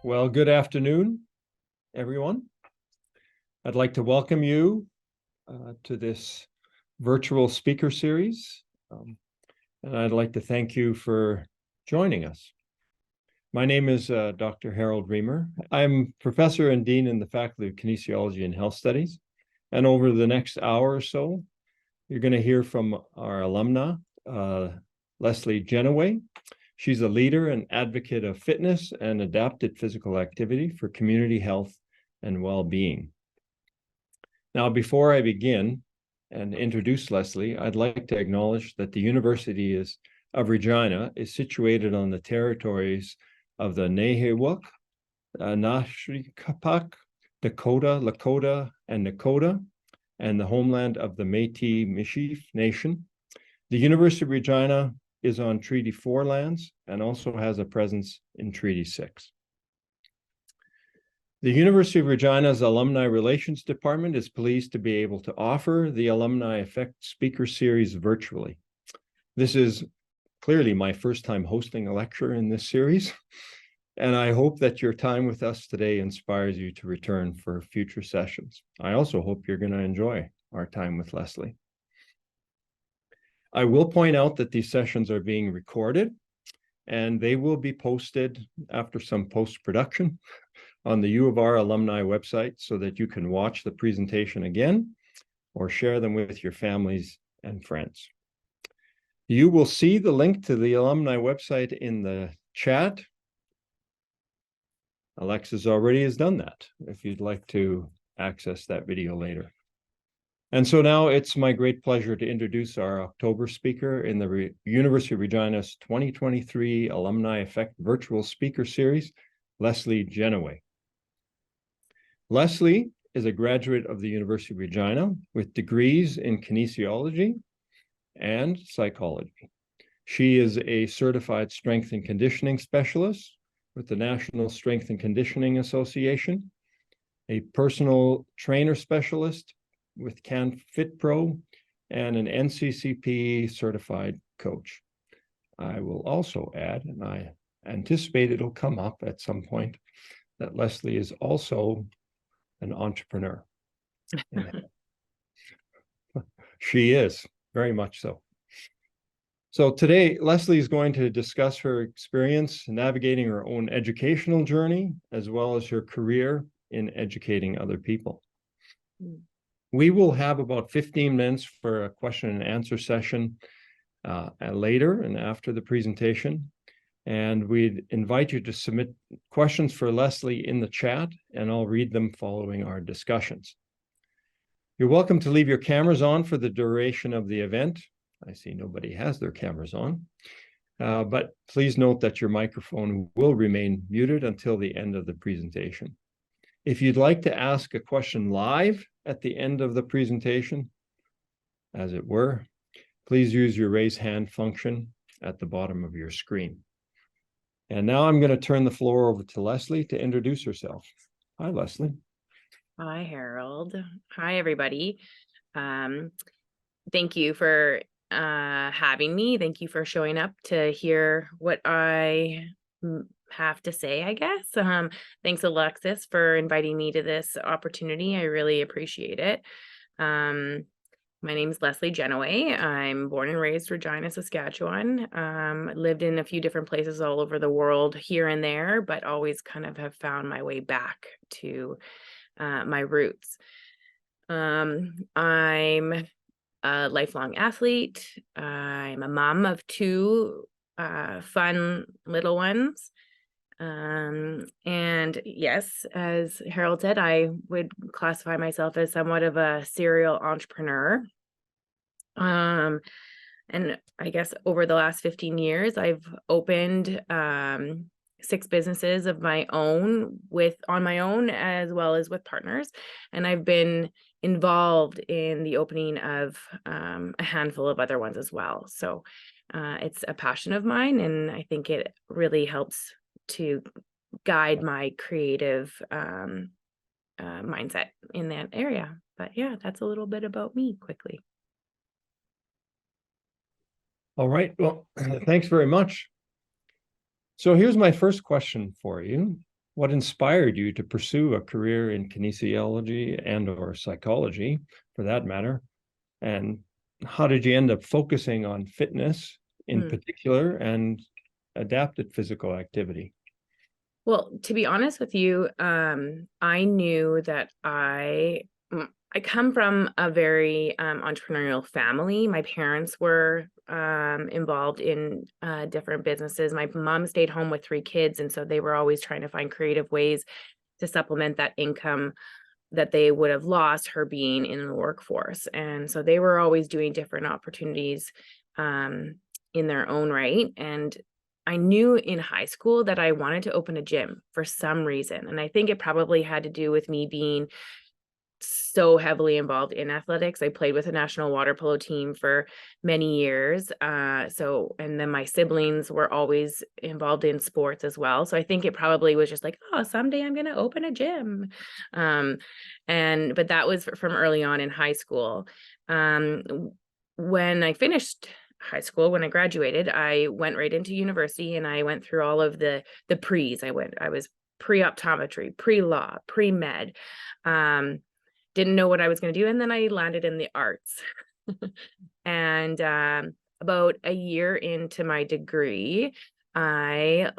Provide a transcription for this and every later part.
Well, good afternoon, everyone. I'd like to welcome you to this virtual speaker series, and I'd like to thank you for joining us. My name is Dr. Harold Reamer. I'm professor and dean in the Faculty of Kinesiology and Health Studies, and over the next hour or so, you're going to hear from our alumna, Leslie Genoway. She's a leader and advocate of fitness and adapted physical activity for community health and well-being. Now, before I begin and introduce Leslie, I'd like to acknowledge that the University of Regina is situated on the territories of the Nehiyawak, Nashikapak, Dakota, Lakota, and Nakota, and the homeland of the Métis Nation. The University of Regina is on Treaty 4 lands and also has a presence in Treaty 6. The University of Regina's Alumni Relations Department is pleased to be able to offer the Alumni Effect Speaker Series virtually. This is clearly my first time hosting a lecture in this series, and I hope that your time with us today inspires you to return for future sessions. I also hope you're going to enjoy our time with Leslie. I will point out that these sessions are being recorded and they will be posted after some post-production on the U of R alumni website so that you can watch the presentation again or share them with your families and friends. You will see the link to the alumni website in the chat. Alexis already has done that if you'd like to access that video later. And so now it's my great pleasure to introduce our October speaker in the University of Regina's 2023 Alumni Effect Virtual Speaker Series, Leslie Genoway. Leslie is a graduate of the University of Regina with degrees in kinesiology and psychology. She is a certified strength and conditioning specialist with the National Strength and Conditioning Association, a personal trainer specialist with CanFitPro, and an NCCP Certified Coach. I will also add, and I anticipate it'll come up at some point, that Leslie is also an entrepreneur. She is, very much so. So today, Leslie is going to discuss her experience navigating her own educational journey, as well as her career in educating other people. We will have about 15 minutes for a question and answer session later and after the presentation. And we'd invite you to submit questions for Leslie in the chat, and I'll read them following our discussions. You're welcome to leave your cameras on for the duration of the event. I see nobody has their cameras on, but please note that your microphone will remain muted until the end of the presentation. If you'd like to ask a question live at the end of the presentation, as it were, please use your raise hand function at the bottom of your screen. And now I'm going to turn the floor over to Leslie to introduce herself. Hi, Leslie. Hi, Harold. Hi, everybody. Thank you for having me. Thank you for showing up to hear what I have to say, I guess. Thanks, Alexis, for inviting me to this opportunity. I really appreciate it. My name is Leslie Genoway. I'm born and raised Regina, Saskatchewan. Lived in a few different places all over the world here and there, but always kind of have found my way back to my roots. I'm a lifelong athlete. I'm a mom of two fun little ones. And yes, as Harold said, I would classify myself as somewhat of a serial entrepreneur. And I guess over the last 15 years, I've opened 6 businesses of my own on my own, as well as with partners. And I've been involved in the opening of a handful of other ones as well. So it's a passion of mine, and I think it really helps to guide my creative mindset in that area. But yeah, that's a little bit about me quickly. All right, well, thanks very much. So here's my first question for you. what inspired you to pursue a career in kinesiology and or psychology, for that matter? And how did you end up focusing on fitness in particular and adapted physical activity? Well, to be honest with you, I knew that I come from a very entrepreneurial family. My parents were involved in different businesses. My mom stayed home with 3 kids, and so they were always trying to find creative ways to supplement that income that they would have lost her being in the workforce. And so they were always doing different opportunities in their own right. And I knew in high school that I wanted to open a gym for some reason. And I think it probably had to do with me being so heavily involved in athletics. I played with a national water polo team for many years. And then my siblings were always involved in sports as well. So I think it probably was just like, oh, someday I'm going to open a gym. But that was from early on in high school. When I finished high school, when I graduated, I went right into university and I went through all of the pre's. I was pre-optometry, pre-law, pre-med. Didn't know what I was going to do. And then I landed in the arts. And about a year into my degree, my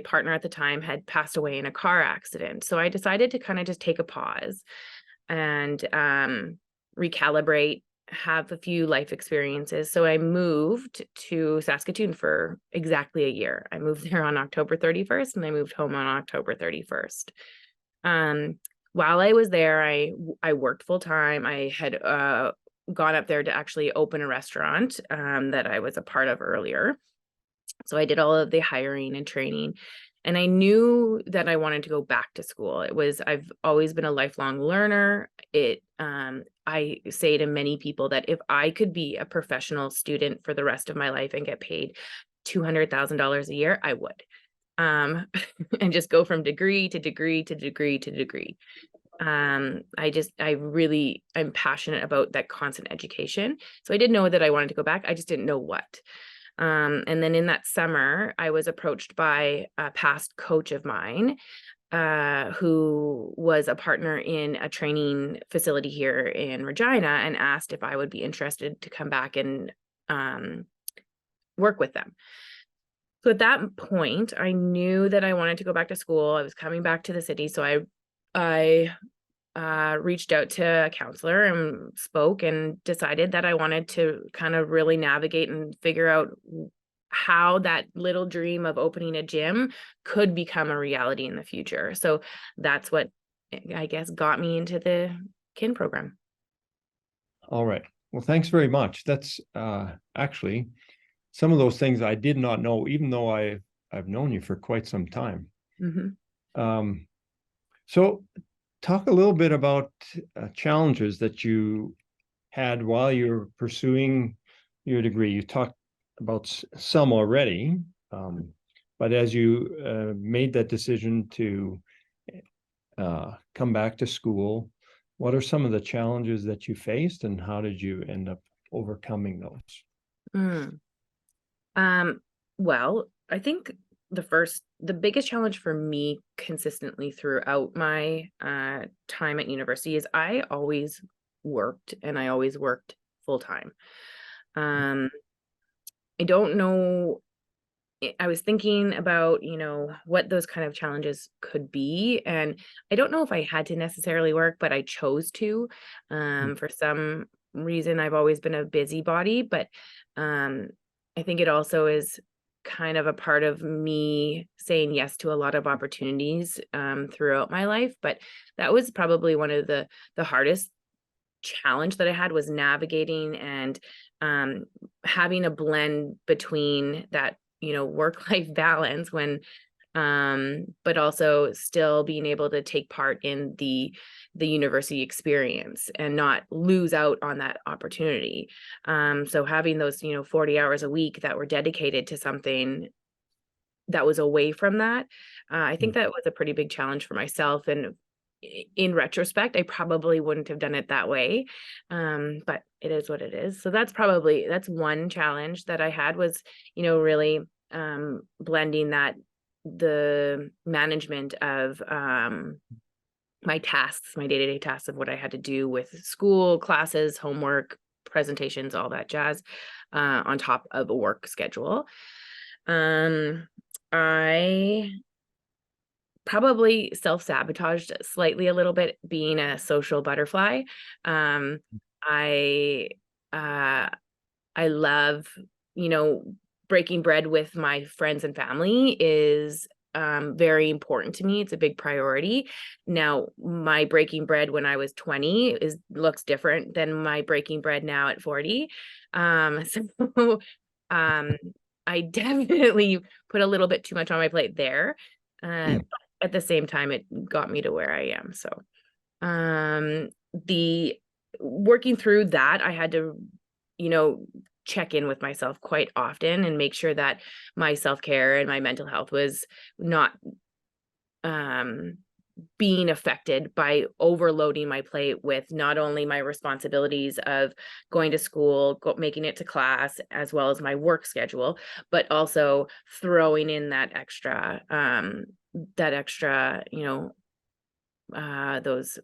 partner at the time had passed away in a car accident. So I decided to kind of just take a pause and recalibrate, have a few life experiences. So I moved to Saskatoon for exactly a year. I moved there on October 31st and I moved home on October 31st. While I was there, I worked full time. I had gone up there to actually open a restaurant that I was a part of earlier. So I did all of the hiring and training, and I knew that I wanted to go back to school. I've always been a lifelong learner. I say to many people that if I could be a professional student for the rest of my life and get paid $200,000 a year, I would. And just go from degree to degree to degree to degree. I'm passionate about that constant education. So I did know that I wanted to go back. I just didn't know what. And then in that summer, I was approached by a past coach of mine, who was a partner in a training facility here in Regina, and asked if I would be interested to come back and work with them. So at that point, I knew that I wanted to go back to school. I was coming back to the city. So I reached out to a counselor and spoke and decided that I wanted to kind of really navigate and figure out how that little dream of opening a gym could become a reality in the future. So that's what, I guess, got me into the KIN program. All right. Well, thanks very much. That's actually some of those things I did not know, even though I've known you for quite some time. Mm-hmm. So talk a little bit about challenges that you had while you were pursuing your degree. You talked about some already, but as you made that decision to come back to school, what are some of the challenges that you faced and how did you end up overcoming those? Well, I think the biggest challenge for me consistently throughout my time at university is I always worked, and I always worked full time. I don't know. I was thinking about, what those kind of challenges could be. And I don't know if I had to necessarily work, but I chose to. For some reason, I've always been a busybody, but I think it also is kind of a part of me saying yes to a lot of opportunities throughout my life. But that was probably one of the hardest challenge that I had, was navigating and having a blend between that, work-life balance but also still being able to take part in the university experience and not lose out on that opportunity. So having those, 40 hours a week that were dedicated to something that was away from that, I think that was a pretty big challenge for myself. And in retrospect, I probably wouldn't have done it that way. But it is what it is. So that's one challenge that I had, was, really blending that the management of my tasks, my day-to-day tasks of what I had to do with school, classes, homework, presentations, all that jazz, on top of a work schedule. I probably self-sabotaged slightly a little bit, being a social butterfly. I love, breaking bread with my friends and family is very important to me. It's a big priority. Now, my breaking bread when I was 20 looks different than my breaking bread now at 40. So I definitely put a little bit too much on my plate there. But at the same time, it got me to where I am. So the working through that, I had to, check in with myself quite often and make sure that my self-care and my mental health was not being affected by overloading my plate with not only my responsibilities of going to school, making it to class, as well as my work schedule, but also throwing in that extra, those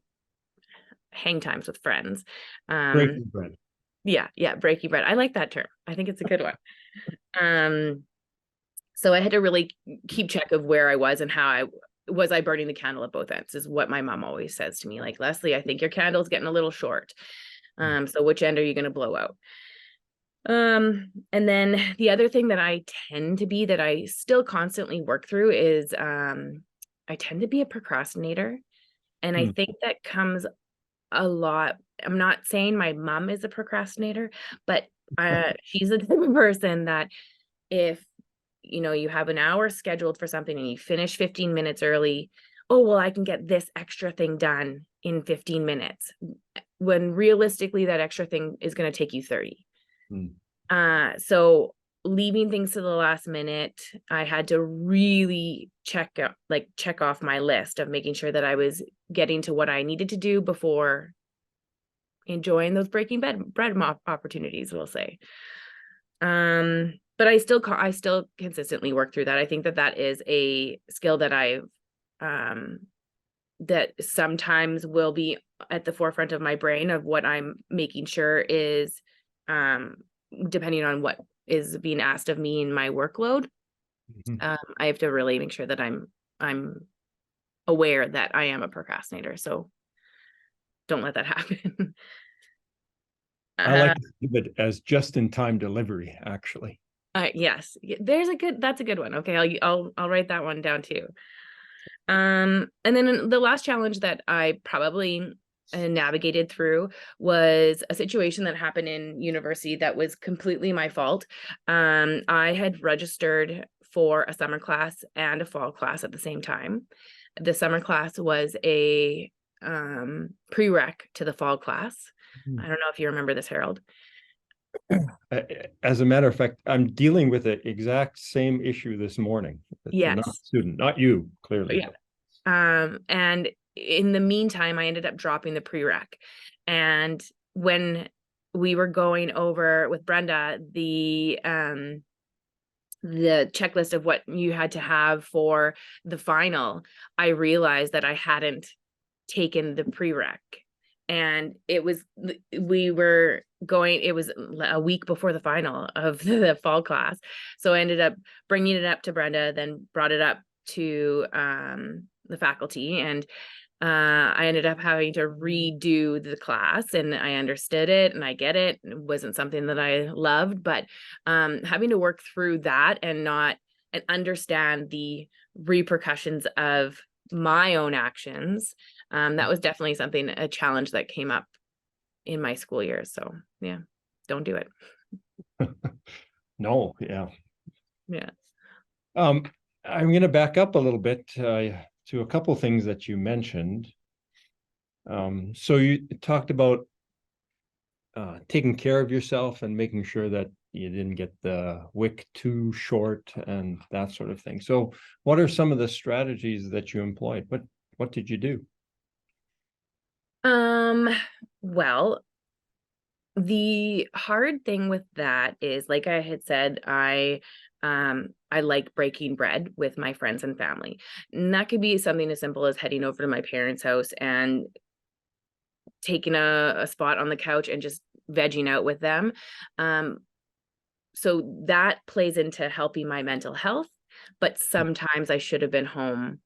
hang times with friends. Breaking bread. Yeah, breaking bread. I like that term. I think it's a good one. So I had to really keep track of where I was and how I burning the candle at both ends, is what my mom always says to me. Like, Leslie, I think your candle's getting a little short. So which end are you going to blow out? And then the other thing that I tend to be, that I still constantly work through, is I tend to be a procrastinator. And I think that comes a lot. I'm not saying my mom is a procrastinator, but she's the type of person that if you have an hour scheduled for something and you finish 15 minutes early, oh, well, I can get this extra thing done in 15 minutes, when realistically that extra thing is going to take you 30. So leaving things to the last minute, I had to really check off my list of making sure that I was getting to what I needed to do before enjoying those breaking bread opportunities, we'll say. But I still consistently work through that. I think that is a skill that I've that sometimes will be at the forefront of my brain of what I'm making sure is depending on what is being asked of me in my workload. I have to really make sure that I'm aware that I am a procrastinator. So don't let that happen. I like to think of it as just-in-time delivery, actually. Yes, that's a good one. Okay, I'll write that one down too. And then the last challenge that I probably navigated through was a situation that happened in university that was completely my fault. I had registered for a summer class and a fall class at the same time. The summer class was a prereq to the fall class. I don't know if you remember this, Harold. As a matter of fact, I'm dealing with the exact same issue this morning. Yes. Not student, not you, clearly. Yeah. And in the meantime, I ended up dropping the prereq. And when we were going over with Brenda the checklist of what you had to have for the final, I realized that I hadn't taken the prereq. And it was a week before the final of the fall class. So I ended up bringing it up to Brenda, then brought it up to the faculty, and I ended up having to redo the class, and I understood it and I get it. It wasn't something that I loved, but having to work through that and understand the repercussions of my own actions, that was definitely a challenge that came up in my school years. So yeah, don't do it. No, yeah. Yeah. I'm going to back up a little bit to a couple things that you mentioned. So you talked about taking care of yourself and making sure that you didn't get the wick too short and that sort of thing. So what are some of the strategies that you employed? What did you do? Well, the hard thing with that is, like I had said, I I like breaking bread with my friends and family. And that could be something as simple as heading over to my parents' house and taking a spot on the couch and just vegging out with them. So that plays into helping my mental health, but sometimes I should have been home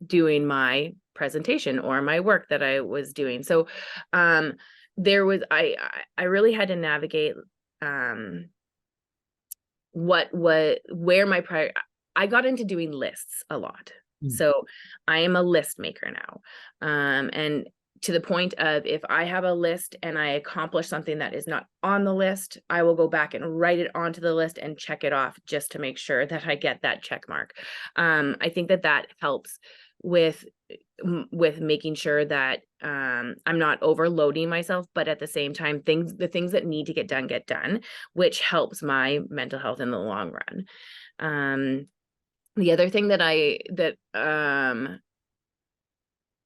doing my presentation or my work that I was doing. So there was I really had to navigate where my prior I got into doing lists a lot. So I am a list maker now. And to the point of, if I have a list and I accomplish something that is not on the list, I will go back and write it onto the list and check it off just to make sure that I get that check mark. I think that helps with making sure that I'm not overloading myself, but at the same time, the things that need to get done, which helps my mental health in the long run. The other thing that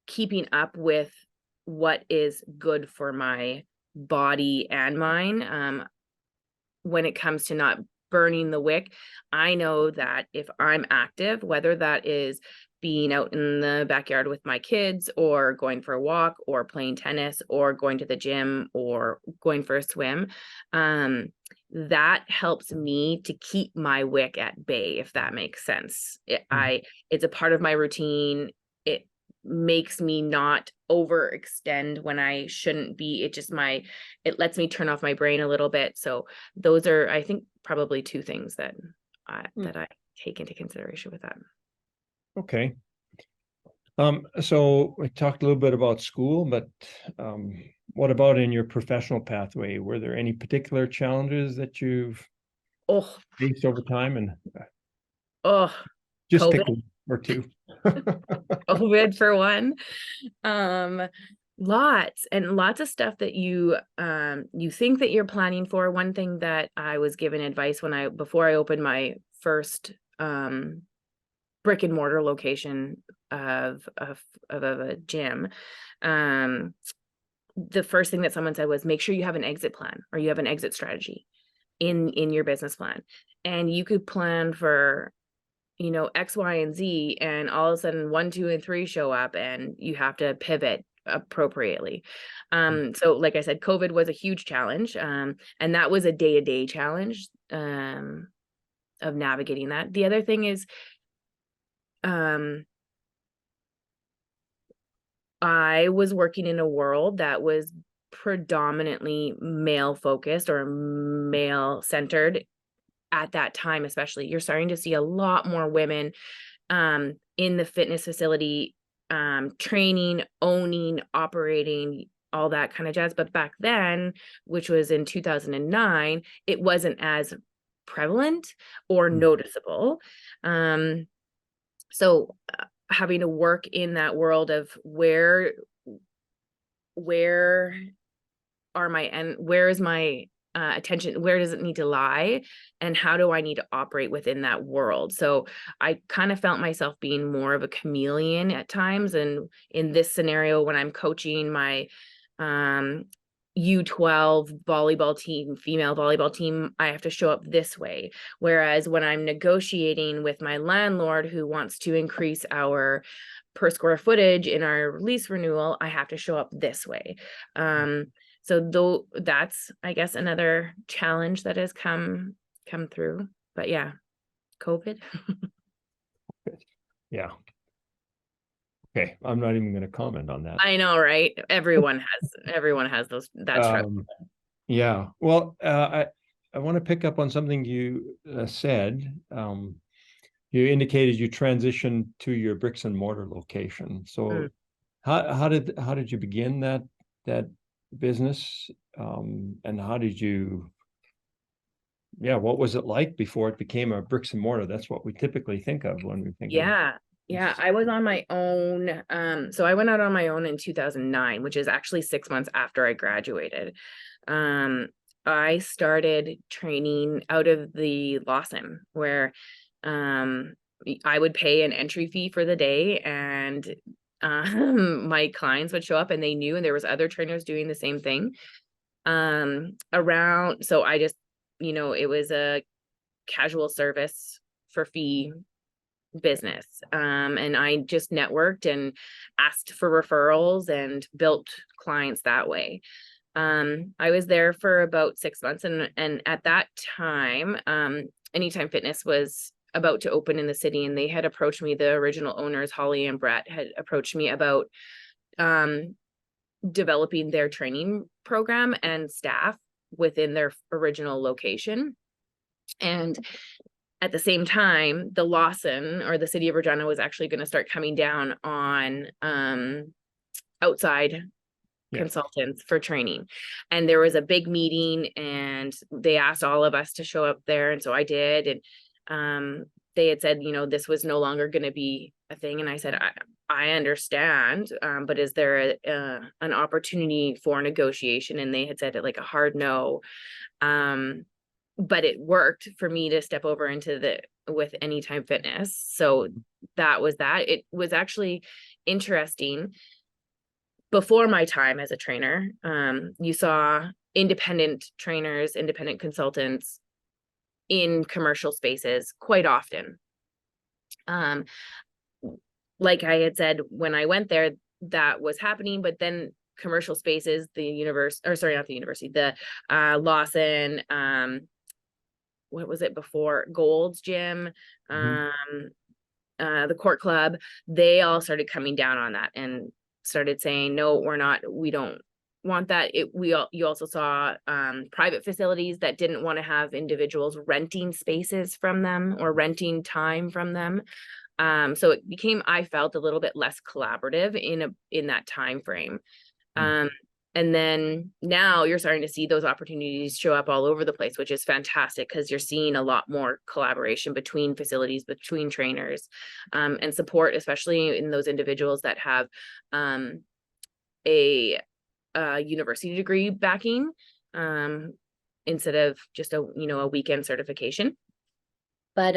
keeping up with what is good for my body and mind, when it comes to not burning the wick, I know that if I'm active, whether that is being out in the backyard with my kids or going for a walk or playing tennis or going to the gym or going for a swim, that helps me to keep my wick at bay, if that makes sense. It's a part of my routine. It makes me not overextend when I shouldn't be. It lets me turn off my brain a little bit. So those are, I think, probably two things that I take into consideration with that. Okay. So we talked a little bit about school, but what about in your professional pathway? Were there any particular challenges that you've faced over time? And just COVID. pick one or two. COVID for one. Lots of stuff that you think that you're planning for. One thing that I was given advice before I opened my first brick and mortar location of a gym, the first thing that someone said was, make sure you have an exit plan or you have an exit strategy in your business plan. And you could plan for, X, Y, and Z, and all of a sudden 1, 2, and 3 show up and you have to pivot appropriately. So like I said, COVID was a huge challenge. And that was a day-to-day challenge of navigating that. The other thing is, I was working in a world that was predominantly male focused or male centered at that time. Especially, you're starting to see a lot more women in the fitness facility, training, owning, operating, all that kind of jazz. But back then, which was in 2009, it wasn't as prevalent or noticeable. So having to work in that world of where is my attention, where does it need to lie, and how do I need to operate within that world? So I kind of felt myself being more of a chameleon at times. And in this scenario, when I'm coaching my U12 volleyball team, female volleyball team, I have to show up this way. Whereas when I'm negotiating with my landlord who wants to increase our per square footage in our lease renewal, I have to show up this way. So that's, I guess, another challenge that has come through. But yeah, COVID. Yeah. Okay, I'm not even going to comment on that. I know, right? Everyone has that struggle. Yeah. Well, I want to pick up on something you said. You indicated you transitioned to your bricks and mortar location. So how did you begin that business? And how did you, what was it like before it became a bricks and mortar? That's what we typically think of when we think of. Yeah, I was on my own. So I went out on my own in 2009, which is actually 6 months after I graduated. I started training out of the Lawson, where I would pay an entry fee for the day, and my clients would show up and they knew, and there was other trainers doing the same thing around. So I just, it was a casual service for fee business. And I just networked and asked for referrals and built clients that way. I was there for about 6 months, and at that time, Anytime Fitness was about to open in the city, and they had approached me. The original owners, Holly and Brett, had approached me about developing their training program and staff within their original location. And at the same time, the Lawson, or the city of Regina, was actually going to start coming down on outside consultants for training. And there was a big meeting, and they asked all of us to show up there. And so I did. And they had said, this was no longer going to be a thing. And I said, I understand, but is there an opportunity for negotiation? And they had said it like a hard no. But it worked for me to step over with Anytime Fitness. So that was that. It was actually interesting. Before my time as a trainer, you saw independent trainers, independent consultants in commercial spaces quite often. Like I had said, when I went there, that was happening, but then commercial spaces, the Lawson, what was it before? Gold's Gym, the Court Club, they all started coming down on that and started saying, no, we don't want that. You also saw private facilities that didn't want to have individuals renting spaces from them or renting time from them. So it became, I felt, a little bit less collaborative in that time frame. And then now you're starting to see those opportunities show up all over the place, which is fantastic, because you're seeing a lot more collaboration between facilities, between trainers, and support, especially in those individuals that have a university degree backing, instead of just a weekend certification. But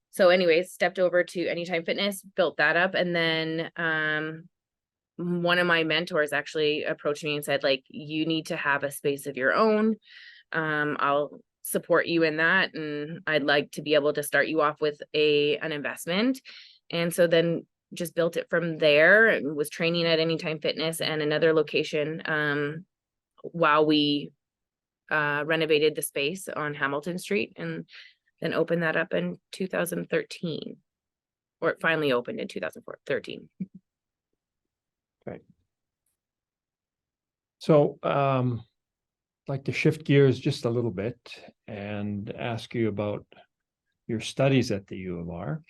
so anyways, stepped over to Anytime Fitness, built that up, and then one of my mentors actually approached me and said, like, you need to have a space of your own. I'll support you in that, and I'd like to be able to start you off with an investment. And so then just built it from there, and was training at Anytime Fitness and another location while we renovated the space on Hamilton Street, and then opened that up in 2013, or it finally opened in 2013. Okay. So I'd like to shift gears just a little bit and ask you about your studies at the U of R,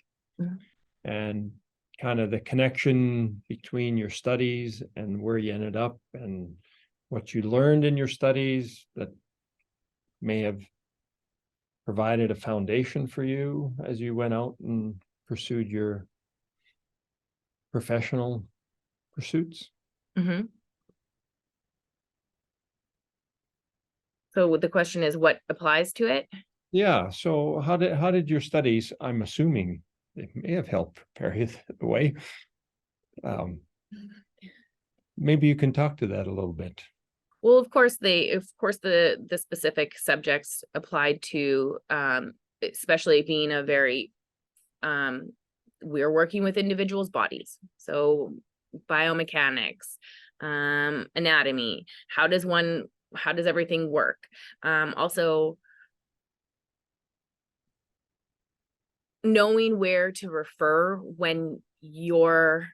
and kind of the connection between your studies and where you ended up, and what you learned in your studies that may have provided a foundation for you as you went out and pursued your professional pursuits. So the question is, what applies to it? Yeah. So how did your studies, I'm assuming it may have helped prepare you the way. Maybe you can talk to that a little bit. Well, of course, the specific subjects applied to, especially being a very, we're working with individuals' bodies. So biomechanics, anatomy, how does everything work? Also knowing where to refer when you're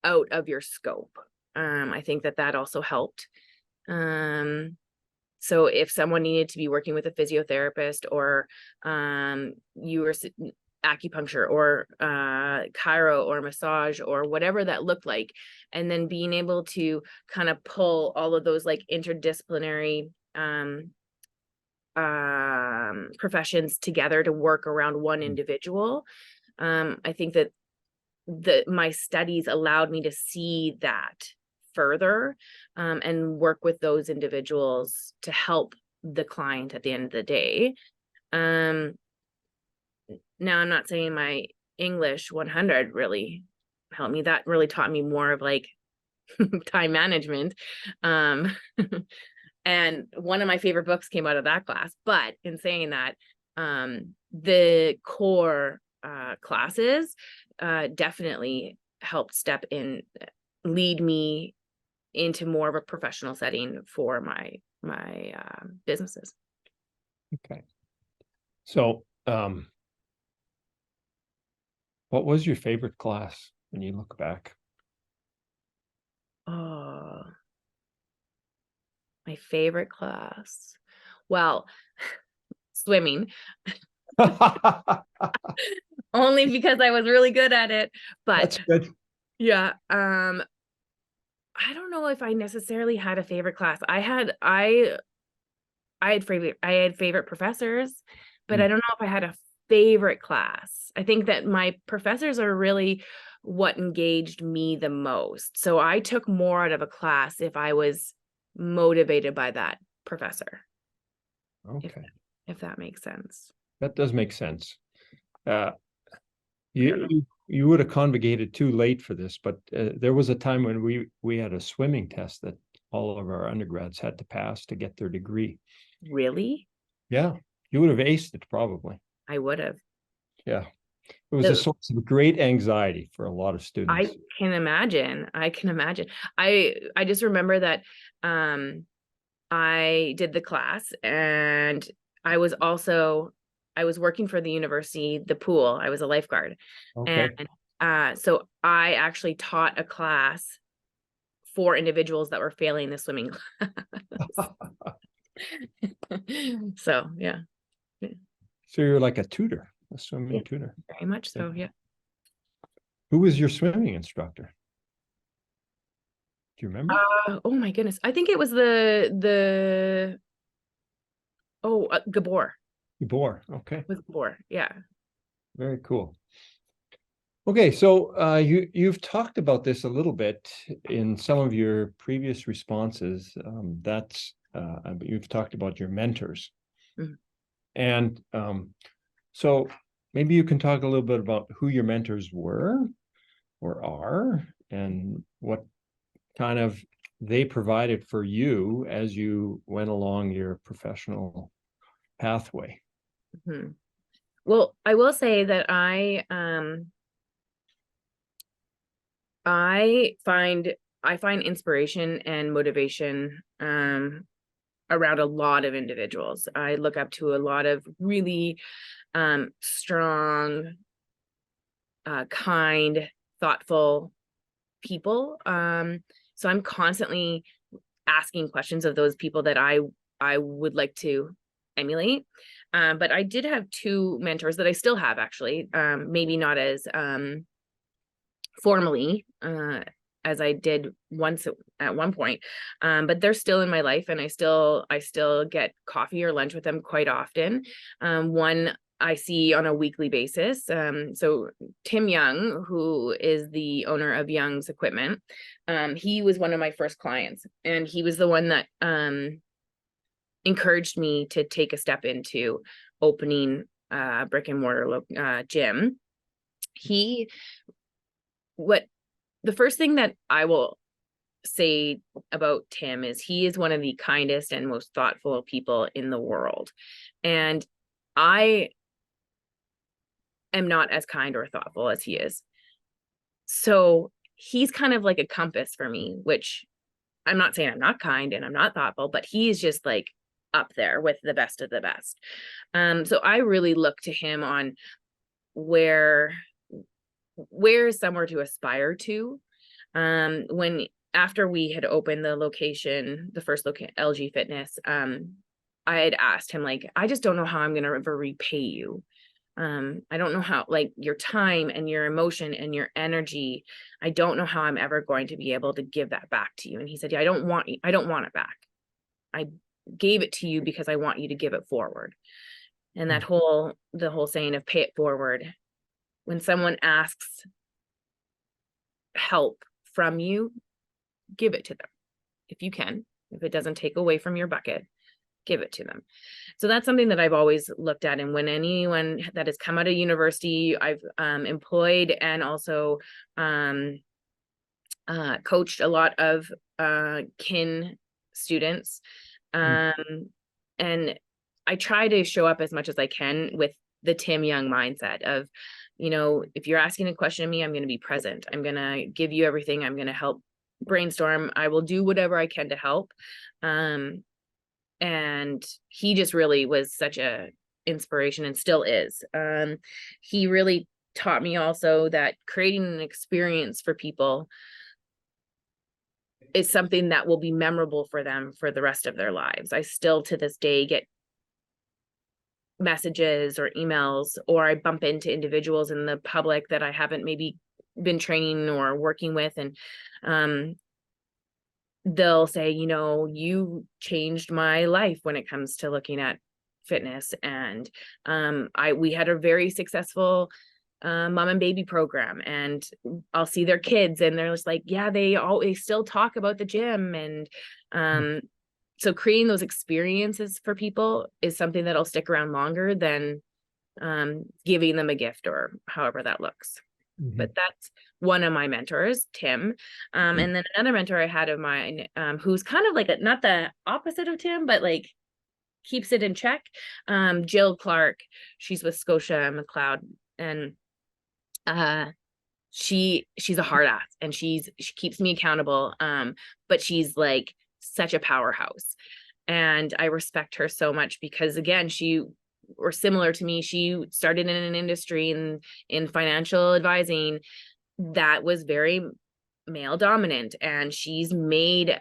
out of your scope. I think that also helped. So if someone needed to be working with a physiotherapist, or you were acupuncture or chiro or massage or whatever that looked like, and then being able to kind of pull all of those like interdisciplinary professions together to work around one individual. I think that my studies allowed me to see that further, and work with those individuals to help the client at the end of the day. Now, I'm not saying my English 100 really helped me. That really taught me more of like time management. And one of my favorite books came out of that class. But in saying that, the core classes definitely helped lead me into more of a professional setting for my businesses. Okay. So, what was your favorite class when you look back? Oh, my favorite class. Well, swimming, only because I was really good at it. But That's good. yeah, I don't know if I necessarily had a favorite class. I had favorite professors, but I Mm. don't know if I had a favorite class. I think that my professors are really what engaged me the most. So I took more out of a class if I was motivated by that professor, if Okay. if that makes sense. That does make sense. I don't know. You would have conjugated too late for this, but there was a time when we had a swimming test that all of our undergrads had to pass to get their degree. Really? Yeah, you would have aced it probably. I would have. Yeah, it was a source of great anxiety for a lot of students. I can imagine. I can imagine. I just remember that I did the class, and I was working for the university, the pool. I was a lifeguard. Okay. And so I actually taught a class for individuals that were failing the swimming class. So yeah. So you're like a tutor, a swimming Yeah, tutor. very much so. Yeah. Who was your swimming instructor? Do you remember? Oh my goodness. I think it was Gabor. Gabor. Okay, With Gabor. Yeah. very cool. Okay, so you've talked about this a little bit in some of your previous responses. You've talked about your mentors, Mhm. and so maybe you can talk a little bit about who your mentors were or are, and what kind of they provided for you as you went along your professional pathway. Mhm. Well, I will say that I find inspiration and motivation around a lot of individuals. I look up to a lot of really strong, kind, thoughtful people. So I'm constantly asking questions of those people that I would like to emulate. But I did have two mentors that I still have, actually, maybe not as formally as I did once at one point, but they're still in my life, and I still get coffee or lunch with them quite often. One I see on a weekly basis. So Tim Young, who is the owner of Young's Equipment, he was one of my first clients, and he was the one that encouraged me to take a step into opening a brick and mortar gym. The first thing that I will say about Tim is he is one of the kindest and most thoughtful people in the world. And I am not as kind or thoughtful as he is. So he's kind of like a compass for me, which I'm not saying I'm not kind and I'm not thoughtful, but he's just like up there with the best of the best. So I really look to him on where is somewhere to aspire to. When after we had opened the location, the first LG Fitness, I had asked him, like, I just don't know how I'm gonna ever repay you. I don't know how, like, your time and your emotion and your energy, I don't know how I'm ever going to be able to give that back to you. And he said, yeah, I don't want it back. I gave it to you because I want you to give it forward. And the whole saying of pay it forward, when someone asks help from you, give it to them if you can. If it doesn't take away from your bucket, give it to them. So that's something that I've always looked at. And when anyone that has come out of university, I've employed and also coached a lot of kin students. And I try to show up as much as I can with the Tim Young mindset of, if you're asking a question of me, I'm going to be present. I'm going to give you everything. I'm going to help brainstorm. I will do whatever I can to help. And he just really was such a inspiration, and still is. He really taught me also that creating an experience for people is something that will be memorable for them for the rest of their lives. I still to this day get messages or emails, or I bump into individuals in the public that I haven't maybe been training or working with, and they'll say, you changed my life when it comes to looking at fitness. And we had a very successful mom and baby program, and I'll see their kids and they're just like, yeah, they always still talk about the gym. And so creating those experiences for people is something that'll stick around longer than giving them a gift or however that looks. But that's one of my mentors, Tim. And then another mentor I had of mine, who's kind of like not the opposite of Tim, but like keeps it in check. Jill Clark, she's with Scotia McLeod, and she's a hard ass, and she keeps me accountable. But she's like such a powerhouse, and I respect her so much because, again, or similar to me, she started in an industry in financial advising that was very male dominant, and she's made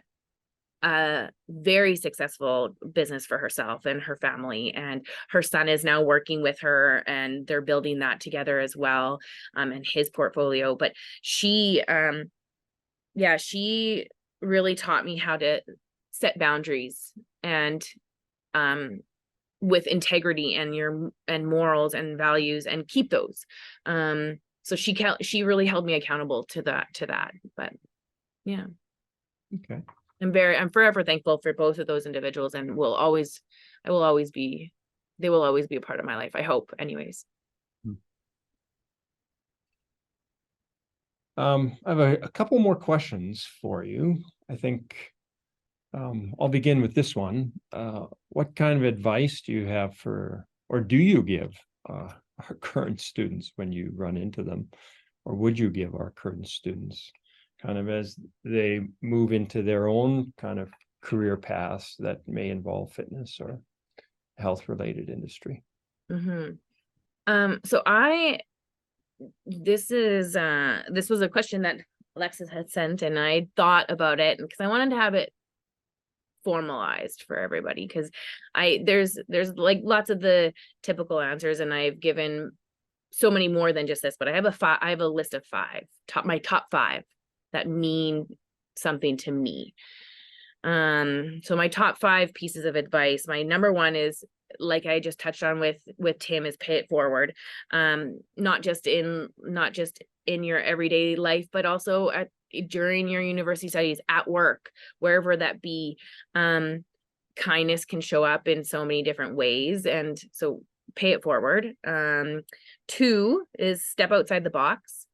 a very successful business for herself and her family, and her son is now working with her, and they're building that together as well, and his portfolio. But she really taught me how to set boundaries, and with integrity and morals and values, and keep those. So she really held me accountable to that. But yeah. Okay. I'm forever thankful for both of those individuals, and they will always be a part of my life, I hope, anyways. I have a couple more questions for you. I think I'll begin with this one. What kind of advice do you have or do you give our current students when you run into them, or would you give our current students kind of as they move into their own kind of career paths that may involve fitness or health related industry? So this was a question that Alexis had sent, and I thought about it because I wanted to have it formalized for everybody, because there's like lots of the typical answers, and I've given so many more than just this, but I have a list of my top five that mean something to me. So my top 5 pieces of advice, my number 1 is, like I just touched on with Tim, is pay it forward. Not just in your everyday life, but also during your university studies, at work, wherever that be. Kindness can show up in so many different ways, and so pay it forward. 2 is step outside the box.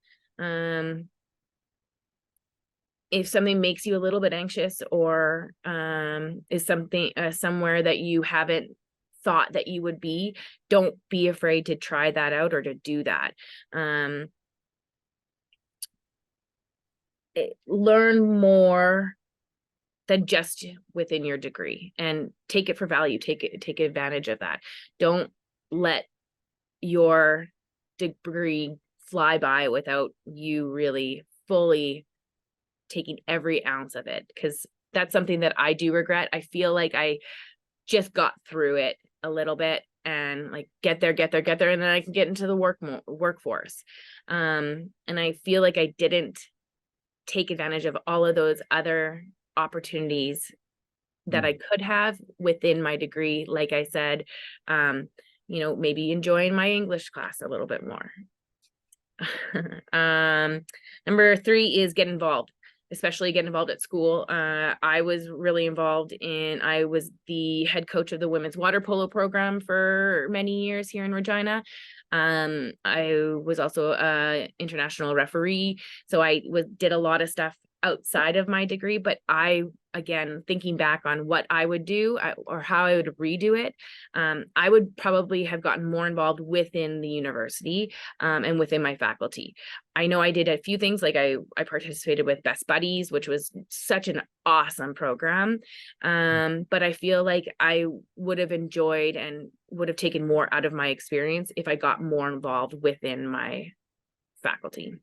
If something makes you a little bit anxious, or is something somewhere that you haven't thought that you would be, don't be afraid to try that out or to do that. Learn more than just within your degree, and take it for value. Take advantage of that. Don't let your degree fly by without you really fully taking every ounce of it, because that's something that I do regret. I feel like I just got through it a little bit, and like get there, and then I can get into the workforce. And I feel like I didn't take advantage of all of those other opportunities that I could have within my degree. Like I said, maybe enjoying my English class a little bit more. Number 3 is get involved. Especially get involved at school. I was really involved I was the head coach of the women's water polo program for many years here in Regina. I was also an international referee. So I did a lot of stuff outside of my degree, but I again, thinking back on what I would do or how I would redo it, I would probably have gotten more involved within the university and within my faculty. I know I did a few things, like I participated with Best Buddies, which was such an awesome program. But I feel like I would have enjoyed and would have taken more out of my experience if I got more involved within my faculty.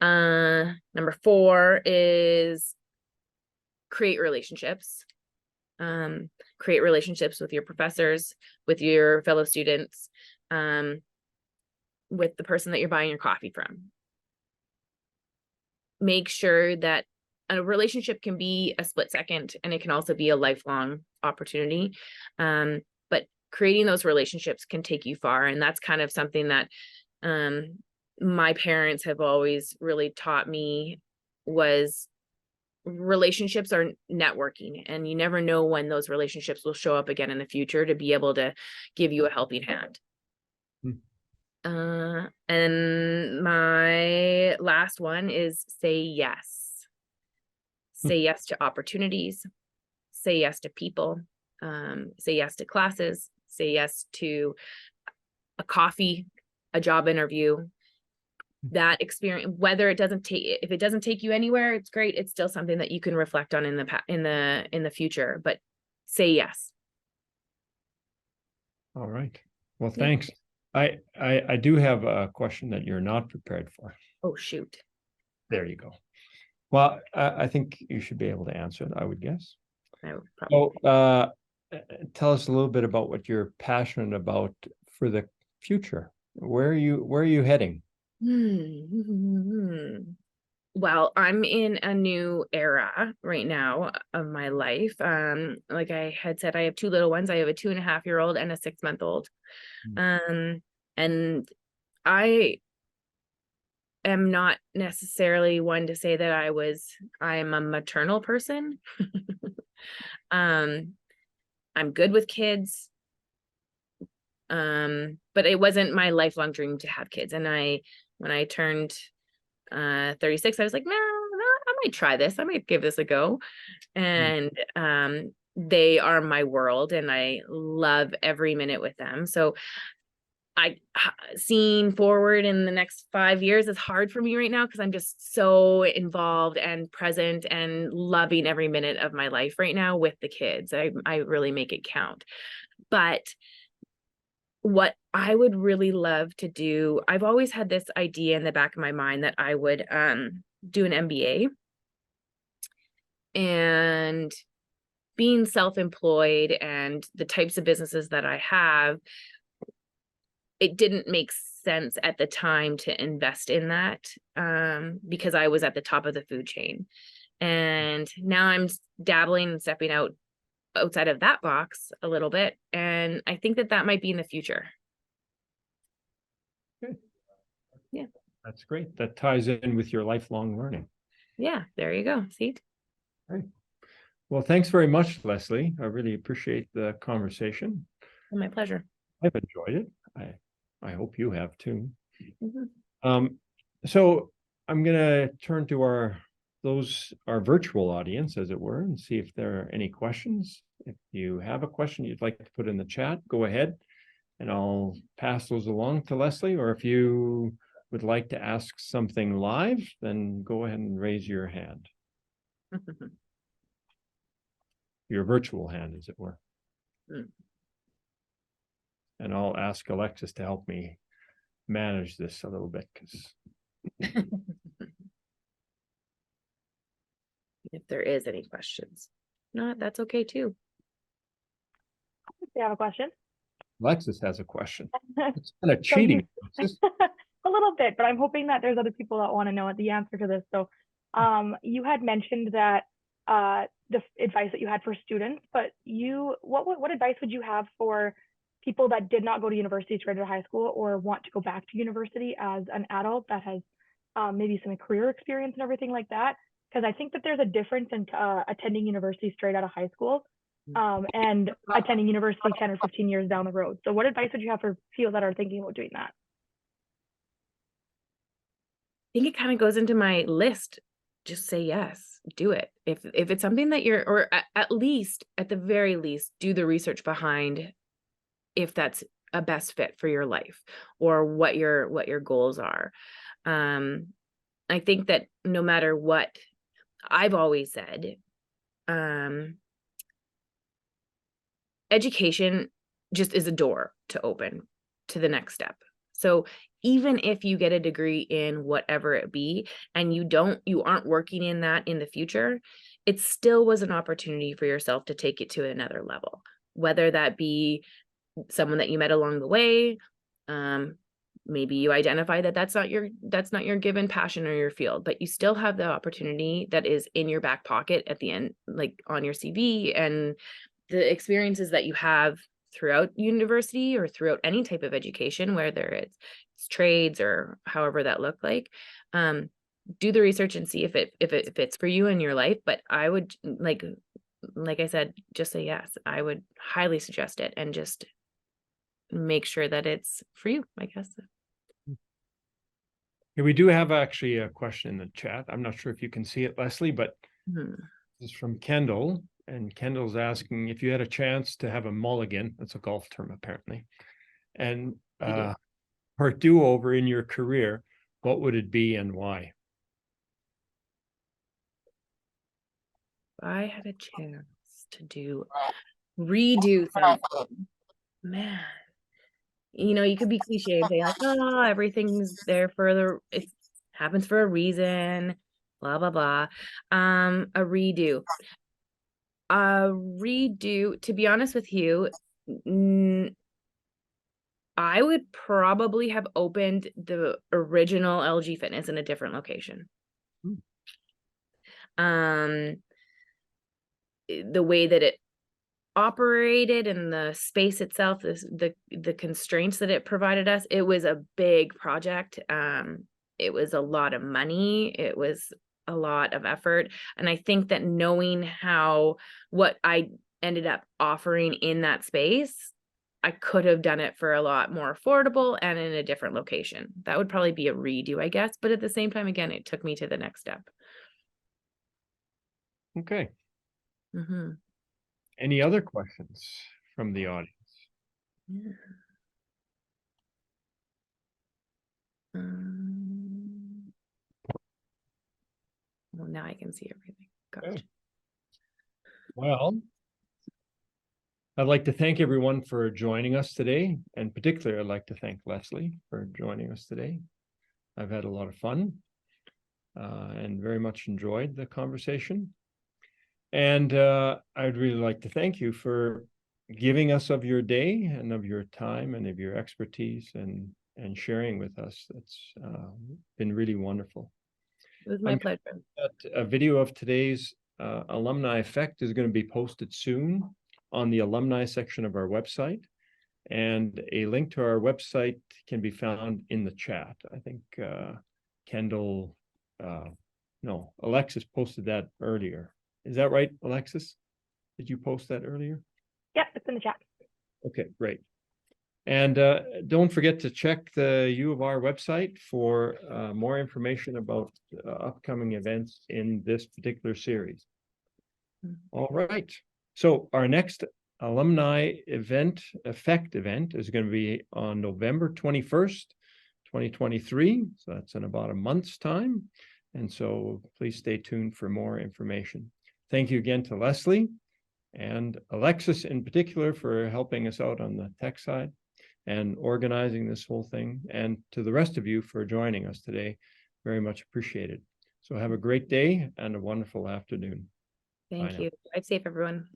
Number 4 is create relationships. Create relationships with your professors, with your fellow students, with the person that you're buying your coffee from. Make sure that a relationship can be a split second, and it can also be a lifelong opportunity. But creating those relationships can take you far. And that's kind of something that my parents have always really taught me, was relationships are networking, and you never know when those relationships will show up again in the future to be able to give you a helping hand. And my last one is say yes. Say yes to opportunities, say yes to people, say yes to classes, say yes to a coffee, a job interview. That experience, whether it doesn't take, if it doesn't take you anywhere, it's great. It's still something that you can reflect on in the future, but say yes. All right. Well, thanks. I do have a question that you're not prepared for. Oh, shoot. There you go. Well, I think you should be able to answer it, I would guess. I would probably. So, tell us a little bit about what you're passionate about for the future. Where are you heading? Well, I'm in a new era right now of my life. Like I had said, I have 2 little ones. I have a 2.5-year-old and a 6-month-old. And I am not necessarily one to say that I'm a maternal person. I'm good with kids. But it wasn't my lifelong dream to have kids. And when I turned 36, I was like, no, I might try this. I might give this a go. And they are my world, and I love every minute with them. So seeing forward in the next 5 years is hard for me right now, because I'm just so involved and present and loving every minute of my life right now with the kids. I really make it count. But what I would really love to do, I've always had this idea in the back of my mind that I would do an MBA. And being self-employed and the types of businesses that I have, it didn't make sense at the time to invest in that because I was at the top of the food chain. And now I'm dabbling and stepping outside of that box a little bit. And I think that might be in the future. Good. Yeah. That's great. That ties in with your lifelong learning. Yeah, there you go. See? Great. Well, thanks very much, Leslie. I really appreciate the conversation. My pleasure. I've enjoyed it. I hope you have too. So I'm going to turn to our virtual audience, as it were, and see if there are any questions. If you have a question you'd like to put in the chat, go ahead, and I'll pass those along to Leslie. Or if you would like to ask something live, then go ahead and raise your hand. Your virtual hand, as it were. And I'll ask Alexis to help me manage this a little bit, because if there is any questions. No, that's okay too. You have a question? Alexis has a question. It's kind of cheating. A little bit, but I'm hoping that there's other people that want to know the answer to this. So you had mentioned that the advice that you had for students, but what advice would you have for people that did not go to university straight out of high school, or want to go back to university as an adult that has maybe some career experience and everything like that? Because I think that there's a difference in attending university straight out of high school and attending university 10 or 15 years down the road. So what advice would you have for people that are thinking about doing that? I think it kind of goes into my list. Just say yes. do it. If it's something that you're, or at least, at the very least, do the research behind if that's a best fit for your life or what your goals are. I think that no matter what, I've always said, education just is a door to open to the next step. So even if you get a degree in whatever it be, and you aren't working in that in the future, it still was an opportunity for yourself to take it to another level, whether that be someone that you met along the way. Maybe you identify that that's not your given passion or your field, but you still have the opportunity that is in your back pocket at the end, like on your CV, and the experiences that you have throughout university or throughout any type of education, whether it's trades or however that look like. Do the research and see if it fits for you in your life. But I would, like I said, just say yes. I would highly suggest it, and just make sure that it's for you, I guess. Yeah, we do have actually a question in the chat. I'm not sure if you can see it, Leslie, but this is from Kendall. And Kendall's asking if you had a chance to have a mulligan, that's a golf term apparently, and or do-over in your career, what would it be and why? If I had a chance to redo something, man, you could be cliche and say like, oh, everything's there it happens for a reason, blah, blah, blah. A redo, to be honest with you, I would probably have opened the original LG Fitness in a different location. The way that it operated and the space itself, the constraints that it provided us, it was a big project. It was a lot of money. It was a lot of effort. And I think that knowing what I ended up offering in that space, I could have done it for a lot more affordable and in a different location. That would probably be a redo, I guess. But at the same time, again, it took me to the next step. Okay. Mm-hmm. Any other questions from the audience? Yeah. Well, now I can see everything. Gotcha. Okay. Well, I'd like to thank everyone for joining us today. And particularly, I'd like to thank Leslie for joining us today. I've had a lot of fun and very much enjoyed the conversation. And I'd really like to thank you for giving us of your day and of your time and of your expertise and sharing with us. That's been really wonderful. It was my pleasure. A video of today's Alumni Effect is going to be posted soon on the alumni section of our website. And a link to our website can be found in the chat. I think Alexis posted that earlier. Is that right, Alexis? Did you post that earlier? Yep, it's in the chat. Okay, great. And don't forget to check the U of R website for more information about upcoming events in this particular series. All right. So our next Alumni Effect event is going to be on November 21st, 2023. So that's in about a month's time. And so please stay tuned for more information. Thank you again to Leslie and Alexis in particular for helping us out on the tech side and organizing this whole thing, and to the rest of you for joining us today. Very much appreciated. So have a great day and a wonderful afternoon. Thank you. Drive safe, everyone.